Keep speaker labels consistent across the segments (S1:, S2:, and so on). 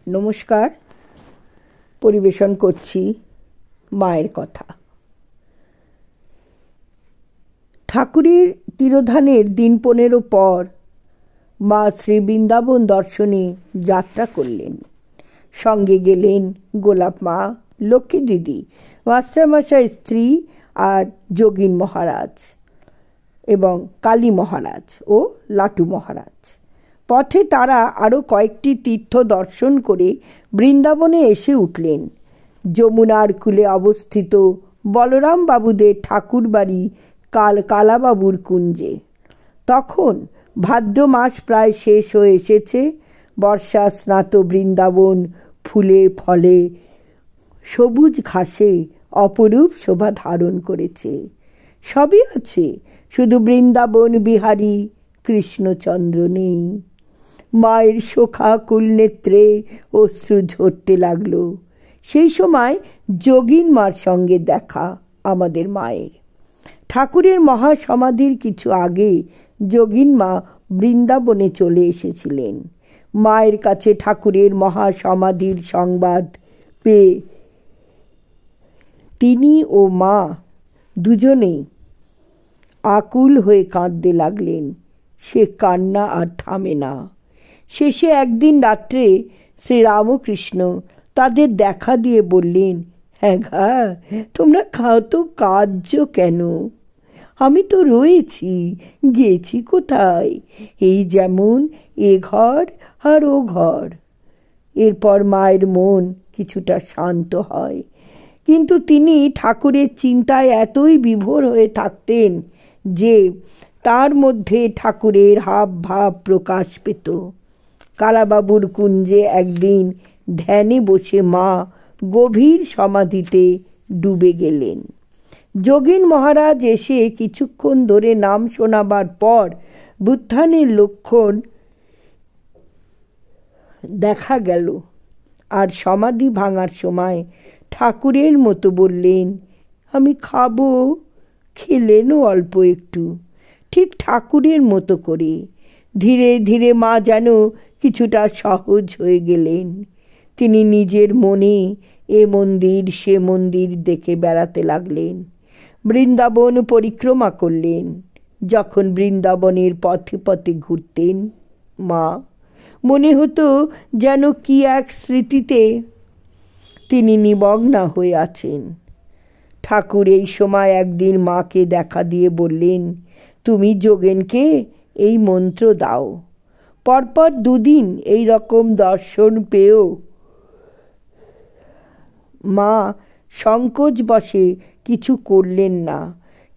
S1: নমস্কার, পরিবেশন করছি মায়ের কথা। ঠাকুরের তিরোধানের দিন 15 পর মা শ্রী বৃন্দাবন দর্শনে যাত্রা করলেন। সঙ্গে গেলেন গোলাপ মা, লক্ষ্মী দিদি, মাস্টারমশাই স্ত্রী আর যোগিন মহারাজ এবং কালী মহারাজ ও লাটু মহারাজ। পথে তারা আরও কয়েকটি তীর্থ দর্শন করে বৃন্দাবনে এসে উঠলেন। যমুনার কূলে অবস্থিত বলরাম বাবুদের ঠাকুর বাড়ি কালাবাবুর কুঞ্জে। তখন ভাদ্র মাস প্রায় শেষ হয়ে এসেছে। বর্ষা স্নাত বৃন্দাবন ফুলে ফলে সবুজ ঘাসে অপরূপ শোভা ধারণ করেছে। সবই আছে, শুধু বৃন্দাবন বিহারী কৃষ্ণচন্দ্র নেই। মায়ের শোকাকুল নেত্রে অশ্রু ঝরতে লাগলো। সেই সময় যোগিন মার সঙ্গে দেখা আমাদের মায়ের। ঠাকুরের মহাসমাধির কিছু আগে যোগিন মা বৃন্দাবনে চলে এসেছিলেন। মায়ের কাছে ঠাকুরের মহাসমাধির সংবাদ পেয়ে তিনি ও মা দুজনেই আকুল হয়ে কাঁদতে লাগলেন। সে কান্না আর থামে না। শেষে একদিন রাত্রে শ্রীরামকৃষ্ণ তাদের দেখা দিয়ে বললেন, হ্যাঁ গা, তোমরা তো কাঁদছো কেন? আমি তো রয়েছি, গেছি কোথায়? এই যেমন এ ঘর আর ও ঘর। এরপর মায়ের মন কিছুটা শান্ত হয়, কিন্তু তিনি ঠাকুরের চিন্তায় এতই বিভোর হয়ে থাকতেন যে তার মধ্যে ঠাকুরের হাব ভাব প্রকাশ পেত। কালাবাবুর কুঞ্জে একদিন ধ্যানে বসে মা গভীর সমাধিতে ডুবে গেলেন। যোগিন মহারাজ এসে কিছুক্ষণ ধরে নাম শোনাবার পর বুত্থানের লক্ষণ দেখা গেল, আর সমাধি ভাঙার সময় ঠাকুরের মতো বললেন, আমি খাবো। খেলেনও অল্প একটু, ঠিক ঠাকুরের মতো করে। ধীরে ধীরে মা যেন কিছুটা সহজ হয়ে গেলেন। তিনি নিজের মনে এ মন্দির সে মন্দির দেখে বেড়াতে লাগলেন। বৃন্দাবন পরিক্রমা করলেন। যখন বৃন্দাবনের পথে পথে ঘুরতেন মা, মনে হতো যেন কি এক স্মৃতিতে তিনি নিমগ্না হয়ে আছেন। ঠাকুর এই সময় একদিন মাকে দেখা দিয়ে বললেন, তুমি যোগেনকে এই মন্ত্র দাও। পরপর 2 দিন এই রকম দর্শন পেয়েও মা সংকোচ বশে কিছু করলেন না।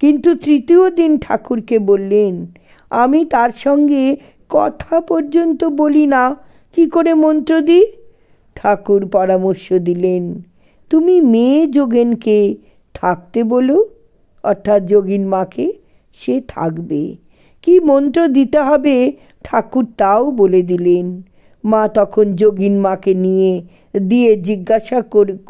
S1: কিন্তু 3য় দিন ঠাকুরকে বললেন, আমি তার সঙ্গে কথা পর্যন্ত বলি না, কি করে মন্ত্র দিই? ঠাকুর পরামর্শ দিলেন, তুমি মেয়ে যোগেনকে থাকতে বলো, অর্থাৎ যোগিন মাকে, সে থাকবে। কি মন্ত্র দিতে হবে ঠাকুর তাও বলে দিলেন। মা তখন যোগিন মাকে দিয়ে জিজ্ঞাসা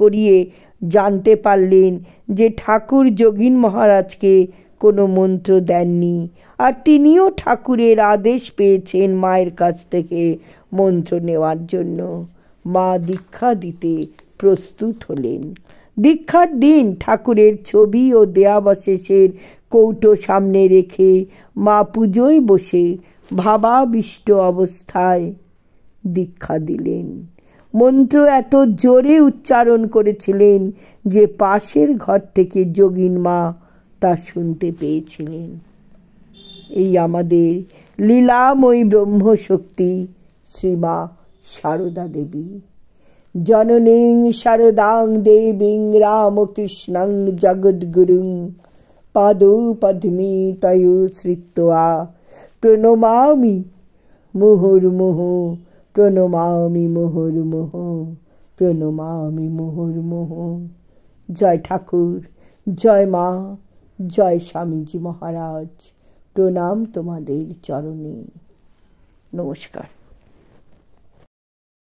S1: করিয়ে জানতে পারলেন যে ঠাকুর যোগিন মহারাজকে কোনো মন্ত্র দেননি, আর তিনিও ঠাকুরের আদেশ পেয়েছেন মায়ের কাছ থেকে মন্ত্র নেওয়ার জন্য। মা দীক্ষা দিতে প্রস্তুত হলেন। দীক্ষার দিন ঠাকুরের ছবি ও দেয়াবশেষের কৌটো সামনে রেখে মা পুজোয় বসে ভাবাবিষ্ট অবস্থায় দীক্ষা দিলেন। মন্ত্র এত জোরে উচ্চারণ করেছিলেন যে পাশের ঘর থেকে যোগিন মা তা শুনতে পেয়েছিলেন। এই আমাদের লীলাময়ী ব্রহ্মশক্তি শ্রীমা শারদা দেবী। জননীং শারদাং দেবীং রামকৃষ্ণং জগদ্গুরুং পাদৌ পদ্মে তয়ো শ্রিত্বা প্রণমামি মুহুর্মুহু, প্রণমামি মুহুর্মুহু, প্রণমামি মুহুর্মুহু। জয় ঠাকুর, জয় মা, জয় স্বামীজি মহারাজ। প্রণাম তোমাদের চরণে। নমস্কার।